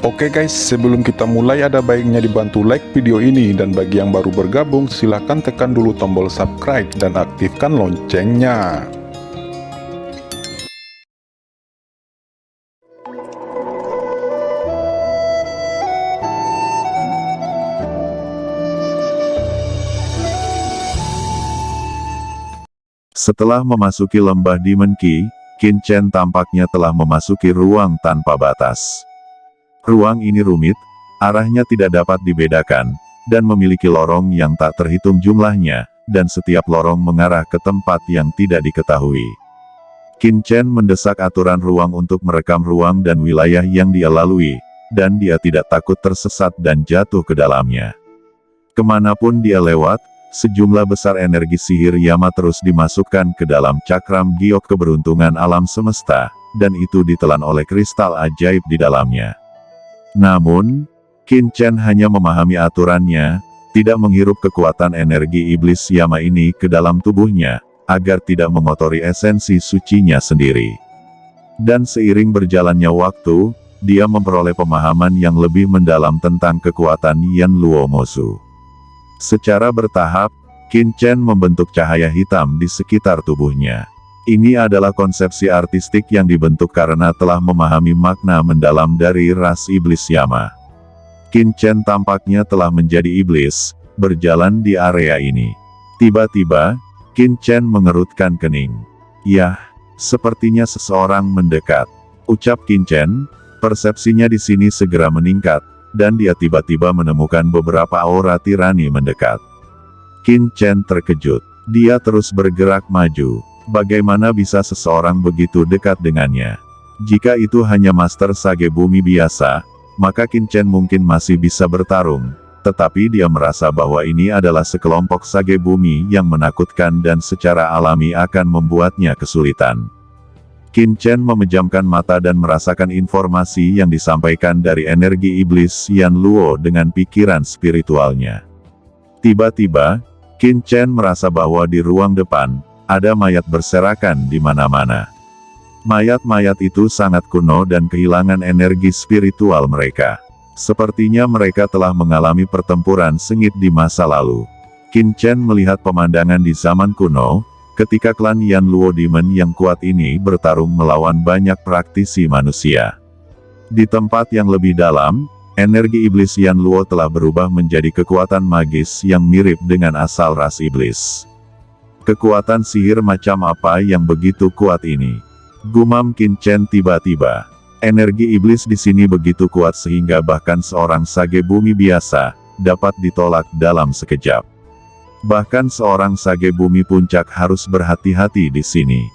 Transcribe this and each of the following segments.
Oke guys, sebelum kita mulai ada baiknya dibantu like video ini, dan bagi yang baru bergabung silahkan tekan dulu tombol subscribe dan aktifkan loncengnya. Setelah memasuki lembah Demon Key, Qin Chen tampaknya telah memasuki ruang tanpa batas. Ruang ini rumit, arahnya tidak dapat dibedakan, dan memiliki lorong yang tak terhitung jumlahnya, dan setiap lorong mengarah ke tempat yang tidak diketahui. Qin Chen mendesak aturan ruang untuk merekam ruang dan wilayah yang dia lalui, dan dia tidak takut tersesat dan jatuh ke dalamnya. Kemanapun dia lewat, sejumlah besar energi sihir Yama terus dimasukkan ke dalam cakram giok keberuntungan alam semesta, dan itu ditelan oleh kristal ajaib di dalamnya. Namun, Qin Chen hanya memahami aturannya, tidak menghirup kekuatan energi iblis Yama ini ke dalam tubuhnya, agar tidak mengotori esensi sucinya sendiri. Dan seiring berjalannya waktu, dia memperoleh pemahaman yang lebih mendalam tentang kekuatan Yan Luo Mosu. Secara bertahap, Qin Chen membentuk cahaya hitam di sekitar tubuhnya. Ini adalah konsepsi artistik yang dibentuk karena telah memahami makna mendalam dari ras iblis Yama. Qin Chen tampaknya telah menjadi iblis, berjalan di area ini. Tiba-tiba, Qin Chen mengerutkan kening. Yah, sepertinya seseorang mendekat, ucap Qin Chen. Persepsinya di sini segera meningkat, dan dia tiba-tiba menemukan beberapa aura tirani mendekat. Qin Chen terkejut. Dia terus bergerak maju. Bagaimana bisa seseorang begitu dekat dengannya? Jika itu hanya Master Sage Bumi biasa, maka Qin Chen mungkin masih bisa bertarung, tetapi dia merasa bahwa ini adalah sekelompok Sage Bumi yang menakutkan dan secara alami akan membuatnya kesulitan. Qin Chen memejamkan mata dan merasakan informasi yang disampaikan dari energi iblis Yan Luo dengan pikiran spiritualnya. Tiba-tiba, Qin Chen merasa bahwa di ruang depan, ada mayat berserakan di mana-mana. Mayat-mayat itu sangat kuno dan kehilangan energi spiritual mereka. Sepertinya mereka telah mengalami pertempuran sengit di masa lalu. Qin Chen melihat pemandangan di zaman kuno, ketika klan Yan Luo Demon yang kuat ini bertarung melawan banyak praktisi manusia. Di tempat yang lebih dalam, energi iblis Yan Luo telah berubah menjadi kekuatan magis yang mirip dengan asal ras iblis. Kekuatan sihir macam apa yang begitu kuat ini? Gumam Qin Chen tiba-tiba. Energi iblis di sini begitu kuat sehingga bahkan seorang Sage Bumi biasa dapat ditolak dalam sekejap. Bahkan seorang Sage Bumi puncak harus berhati-hati di sini.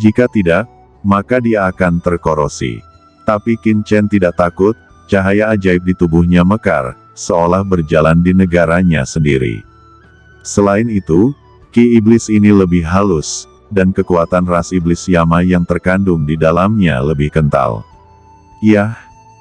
Jika tidak, maka dia akan terkorosi. Tapi Qin Chen tidak takut, cahaya ajaib di tubuhnya mekar, seolah berjalan di negaranya sendiri. Selain itu, Ki iblis ini lebih halus, dan kekuatan ras iblis Yama yang terkandung di dalamnya lebih kental. Yah,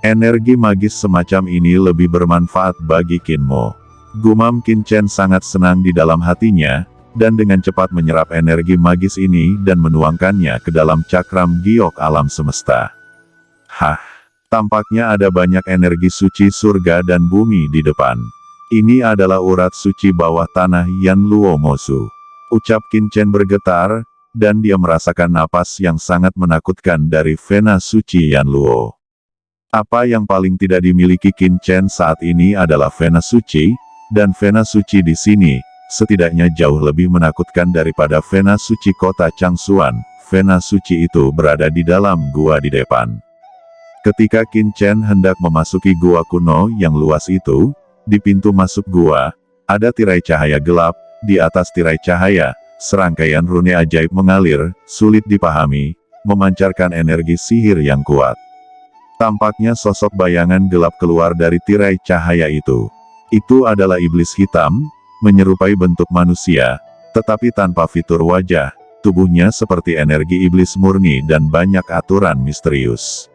energi magis semacam ini lebih bermanfaat bagi Qin Mo. Gumam Qin Chen sangat senang di dalam hatinya, dan dengan cepat menyerap energi magis ini dan menuangkannya ke dalam cakram giok alam semesta. Hah, tampaknya ada banyak energi suci surga dan bumi di depan. Ini adalah urat suci bawah tanah Yan Luo Mosu. Ucap Qin Chen bergetar, dan dia merasakan napas yang sangat menakutkan dari vena suci Yan Luo. Apa yang paling tidak dimiliki Qin Chen saat ini adalah vena suci, dan vena suci di sini, setidaknya jauh lebih menakutkan daripada vena suci kota Changsuan. Vena suci itu berada di dalam gua di depan. Ketika Qin Chen hendak memasuki gua kuno yang luas itu, di pintu masuk gua, ada tirai cahaya gelap. Di atas tirai cahaya, serangkaian rune ajaib mengalir, sulit dipahami, memancarkan energi sihir yang kuat. Tampaknya sosok bayangan gelap keluar dari tirai cahaya itu. Itu adalah iblis hitam, menyerupai bentuk manusia, tetapi tanpa fitur wajah, tubuhnya seperti energi iblis murni dan banyak aturan misterius.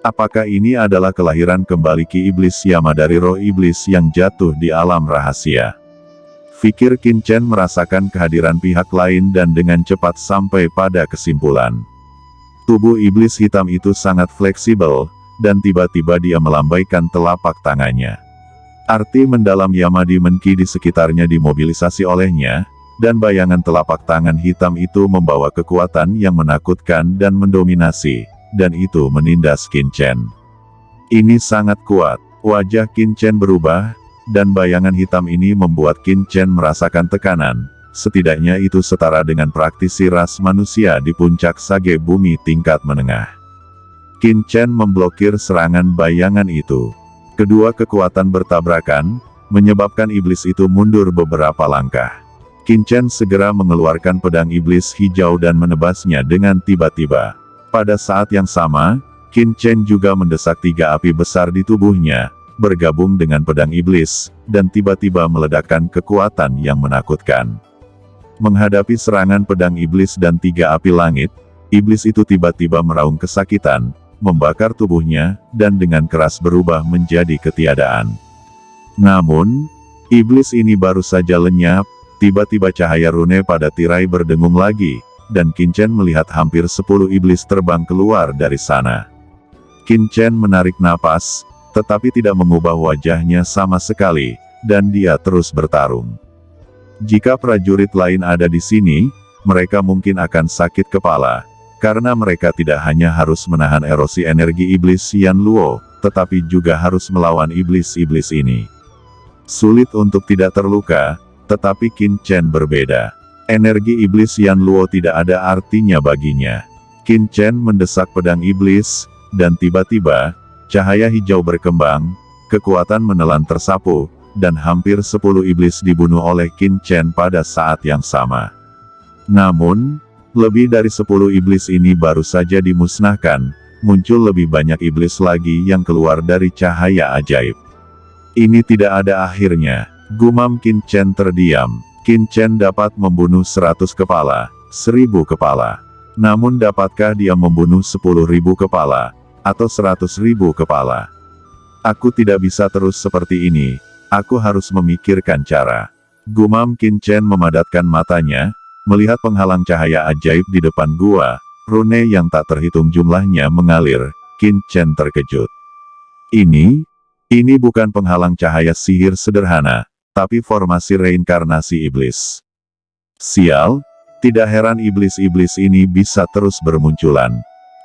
Apakah ini adalah kelahiran kembali Ki iblis Yama dari roh iblis yang jatuh di alam rahasia? Pikir Qin Chen merasakan kehadiran pihak lain dan dengan cepat sampai pada kesimpulan. Tubuh iblis hitam itu sangat fleksibel, dan tiba-tiba dia melambaikan telapak tangannya. Arti mendalam Yama Demon Key di sekitarnya dimobilisasi olehnya, dan bayangan telapak tangan hitam itu membawa kekuatan yang menakutkan dan mendominasi, dan itu menindas Qin Chen. Ini sangat kuat. Wajah Qin Chen berubah, dan bayangan hitam ini membuat Qin Chen merasakan tekanan. Setidaknya itu setara dengan praktisi ras manusia di puncak sage bumi tingkat menengah. Qin Chen memblokir serangan bayangan itu. Kedua kekuatan bertabrakan, menyebabkan iblis itu mundur beberapa langkah. Qin Chen segera mengeluarkan pedang iblis hijau dan menebasnya dengan tiba-tiba. Pada saat yang sama, Qin Chen juga mendesak 3 api besar di tubuhnya, bergabung dengan pedang iblis, dan tiba-tiba meledakkan kekuatan yang menakutkan. Menghadapi serangan pedang iblis dan 3 api langit, iblis itu tiba-tiba meraung kesakitan, membakar tubuhnya, dan dengan keras berubah menjadi ketiadaan. Namun, iblis ini baru saja lenyap, tiba-tiba cahaya rune pada tirai berdengung lagi, dan Qin Chen melihat hampir 10 iblis terbang keluar dari sana. Qin Chen menarik napas, tetapi tidak mengubah wajahnya sama sekali, dan dia terus bertarung. Jika prajurit lain ada di sini, mereka mungkin akan sakit kepala, karena mereka tidak hanya harus menahan erosi energi iblis Yan Luo, tetapi juga harus melawan iblis-iblis ini. Sulit untuk tidak terluka, tetapi Qin Chen berbeda. Energi iblis Yan Luo tidak ada artinya baginya. Qin Chen mendesak pedang iblis, dan tiba-tiba, cahaya hijau berkembang, kekuatan menelan tersapu, dan hampir 10 iblis dibunuh oleh Qin Chen pada saat yang sama. Namun, lebih dari 10 iblis ini baru saja dimusnahkan, muncul lebih banyak iblis lagi yang keluar dari cahaya ajaib. Ini tidak ada akhirnya, gumam Qin Chen terdiam. Qin Chen dapat membunuh 100 kepala, 1000 kepala. Namun dapatkah dia membunuh 10.000 kepala, atau 100.000 kepala? Aku tidak bisa terus seperti ini, aku harus memikirkan cara. Gumam Qin Chen memadatkan matanya, melihat penghalang cahaya ajaib di depan gua, rune yang tak terhitung jumlahnya mengalir. Qin Chen terkejut. Ini bukan penghalang cahaya sihir sederhana, tapi formasi reinkarnasi iblis. Sial, tidak heran iblis-iblis ini bisa terus bermunculan.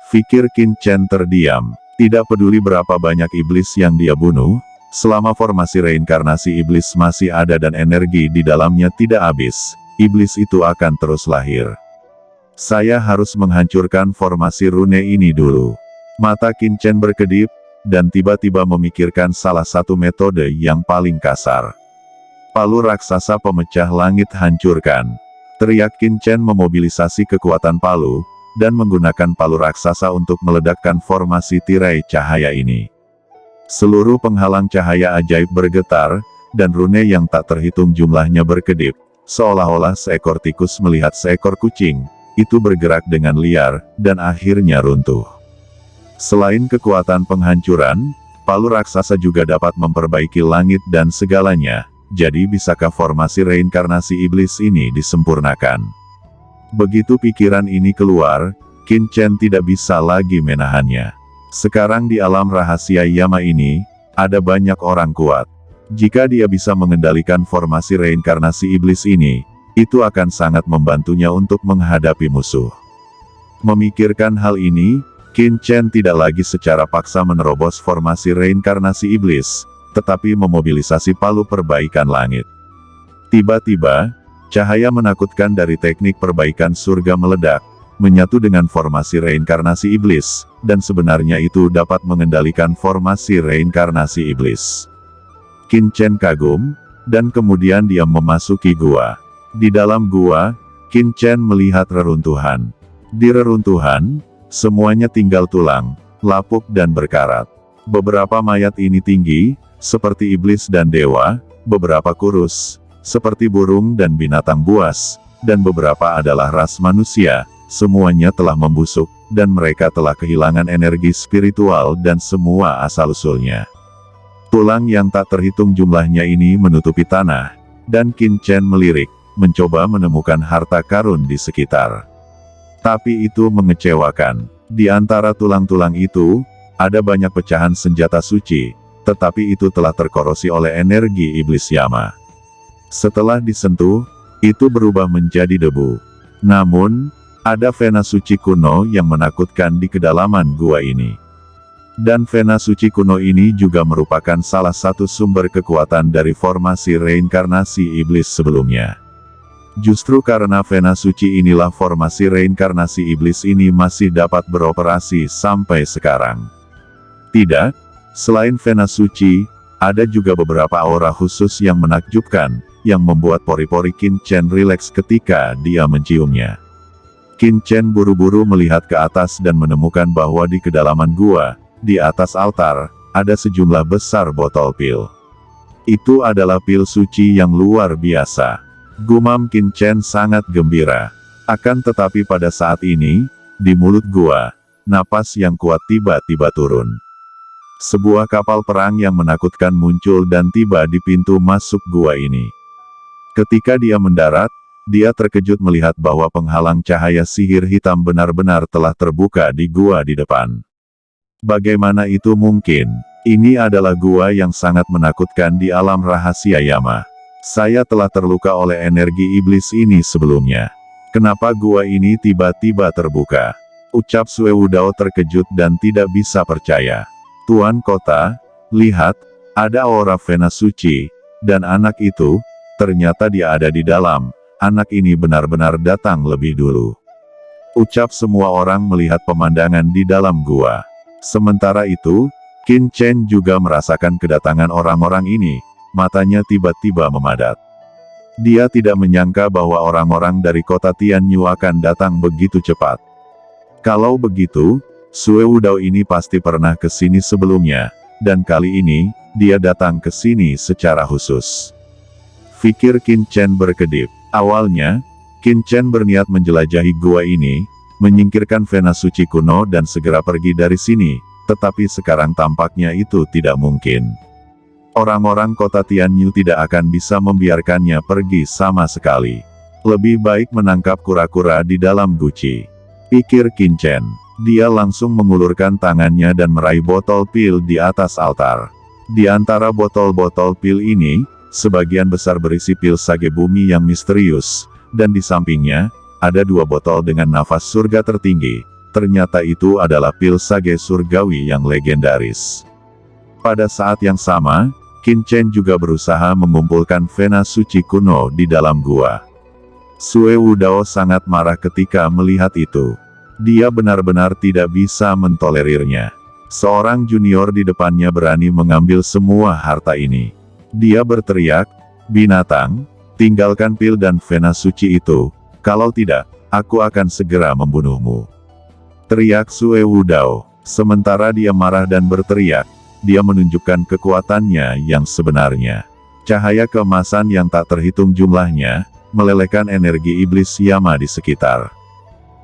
Fikir Qin Chen terdiam, tidak peduli berapa banyak iblis yang dia bunuh, selama formasi reinkarnasi iblis masih ada dan energi di dalamnya tidak habis, iblis itu akan terus lahir. Saya harus menghancurkan formasi rune ini dulu. Mata Qin Chen berkedip, dan tiba-tiba memikirkan salah satu metode yang paling kasar. Palu raksasa pemecah langit hancurkan. Teriak Qin Chen memobilisasi kekuatan palu, dan menggunakan palu raksasa untuk meledakkan formasi tirai cahaya ini. Seluruh penghalang cahaya ajaib bergetar, dan rune yang tak terhitung jumlahnya berkedip, seolah-olah seekor tikus melihat seekor kucing, itu bergerak dengan liar, dan akhirnya runtuh. Selain kekuatan penghancuran, palu raksasa juga dapat memperbaiki langit dan segalanya, jadi bisakah formasi reinkarnasi iblis ini disempurnakan? Begitu pikiran ini keluar, Qin Chen tidak bisa lagi menahannya. Sekarang di alam rahasia Yama ini, ada banyak orang kuat. Jika dia bisa mengendalikan formasi reinkarnasi iblis ini, itu akan sangat membantunya untuk menghadapi musuh. Memikirkan hal ini, Qin Chen tidak lagi secara paksa menerobos formasi reinkarnasi iblis, tetapi memobilisasi palu perbaikan langit. Tiba-tiba, cahaya menakutkan dari teknik perbaikan surga meledak, menyatu dengan formasi reinkarnasi iblis, dan sebenarnya itu dapat mengendalikan formasi reinkarnasi iblis. Qin Chen kagum, dan kemudian dia memasuki gua. Di dalam gua, Qin Chen melihat reruntuhan. Di reruntuhan, semuanya tinggal tulang, lapuk dan berkarat. Beberapa mayat ini tinggi, seperti iblis dan dewa, beberapa kurus, seperti burung dan binatang buas, dan beberapa adalah ras manusia, semuanya telah membusuk, dan mereka telah kehilangan energi spiritual dan semua asal-usulnya. Tulang yang tak terhitung jumlahnya ini menutupi tanah, dan Qin Chen melirik, mencoba menemukan harta karun di sekitar. Tapi itu mengecewakan. Di antara tulang-tulang itu, ada banyak pecahan senjata suci, tetapi itu telah terkorosi oleh energi iblis Yama. Setelah disentuh, itu berubah menjadi debu. Namun, ada vena suci kuno yang menakutkan di kedalaman gua ini. Dan vena suci kuno ini juga merupakan salah satu sumber kekuatan dari formasi reinkarnasi iblis sebelumnya. Justru karena vena suci inilah formasi reinkarnasi iblis ini masih dapat beroperasi sampai sekarang. Tidak, selain vena suci, ada juga beberapa aura khusus yang menakjubkan, yang membuat pori-pori Qin Chen rileks ketika dia menciumnya. Qin Chen buru-buru melihat ke atas dan menemukan bahwa di kedalaman gua, di atas altar, ada sejumlah besar botol pil. Itu adalah pil suci yang luar biasa. Gumam Qin Chen sangat gembira. Akan tetapi pada saat ini, di mulut gua, napas yang kuat tiba-tiba turun. Sebuah kapal perang yang menakutkan muncul dan tiba di pintu masuk gua ini. Ketika dia mendarat, dia terkejut melihat bahwa penghalang cahaya sihir hitam benar-benar telah terbuka di gua di depan. Bagaimana itu mungkin? Ini adalah gua yang sangat menakutkan di alam rahasia Yama. Saya telah terluka oleh energi iblis ini sebelumnya. Kenapa gua ini tiba-tiba terbuka? Ucap Sue Wudao terkejut dan tidak bisa percaya. Tuan Kota, lihat, ada aura vena suci, dan anak itu, ternyata dia ada di dalam. Anak ini benar-benar datang lebih dulu. Ucap semua orang melihat pemandangan di dalam gua. Sementara itu, Qin Chen juga merasakan kedatangan orang-orang ini, matanya tiba-tiba memadat. Dia tidak menyangka bahwa orang-orang dari kota Tianyu akan datang begitu cepat. Kalau begitu, Sue Wudao ini pasti pernah ke sini sebelumnya, dan kali ini, dia datang ke sini secara khusus. Pikir Qin Chen berkedip. Awalnya, Qin Chen berniat menjelajahi gua ini, menyingkirkan vena suci kuno dan segera pergi dari sini, tetapi sekarang tampaknya itu tidak mungkin. Orang-orang kota Tianyu tidak akan bisa membiarkannya pergi sama sekali. Lebih baik menangkap kura-kura di dalam guci. Pikir Qin Chen. Dia langsung mengulurkan tangannya dan meraih botol pil di atas altar. Di antara botol-botol pil ini, sebagian besar berisi pil sage bumi yang misterius, dan di sampingnya, ada 2 botol dengan nafas surga tertinggi. Ternyata itu adalah pil sage surgawi yang legendaris. Pada saat yang sama, Qin Chen juga berusaha mengumpulkan vena suci kuno di dalam gua. Sue Wudao sangat marah ketika melihat itu. Dia benar-benar tidak bisa mentolerirnya. Seorang junior di depannya berani mengambil semua harta ini. Dia berteriak, "Binatang, tinggalkan pil dan vena suci itu. Kalau tidak, aku akan segera membunuhmu." Teriak Sue Wudao. Sementara dia marah dan berteriak, dia menunjukkan kekuatannya yang sebenarnya. Cahaya keemasan yang tak terhitung jumlahnya, melelehkan energi iblis Yama di sekitar.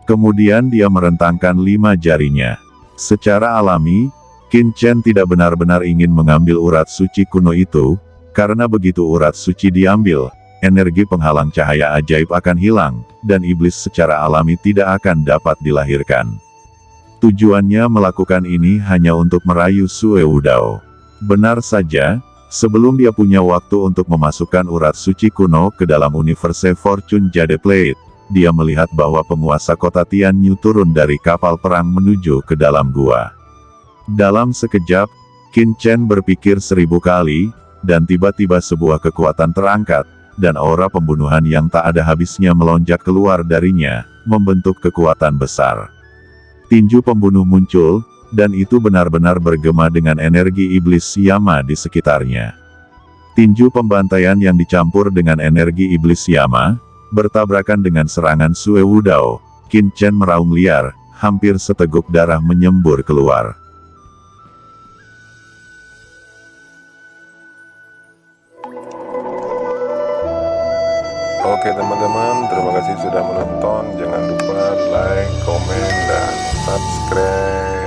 Kemudian dia merentangkan 5 jarinya. Secara alami, Qin Chen tidak benar-benar ingin mengambil urat suci kuno itu, karena begitu urat suci diambil, energi penghalang cahaya ajaib akan hilang, dan iblis secara alami tidak akan dapat dilahirkan. Tujuannya melakukan ini hanya untuk merayu Sue Wudao. Benar saja, sebelum dia punya waktu untuk memasukkan urat suci kuno ke dalam Universe Fortune Jade Plate, dia melihat bahwa penguasa kota Tianyu turun dari kapal perang menuju ke dalam gua. Dalam sekejap, Qin Chen berpikir 1000 kali, dan tiba-tiba sebuah kekuatan terangkat, dan aura pembunuhan yang tak ada habisnya melonjak keluar darinya, membentuk kekuatan besar. Tinju pembunuh muncul, dan itu benar-benar bergema dengan energi iblis Yama di sekitarnya. Tinju pembantaian yang dicampur dengan energi iblis Yama, bertabrakan dengan serangan Sue Wudao. Qin Chen meraung liar, hampir seteguk darah menyembur keluar. Oke teman-teman, terima kasih sudah menonton. Jangan lupa like, komen, dan subscribe.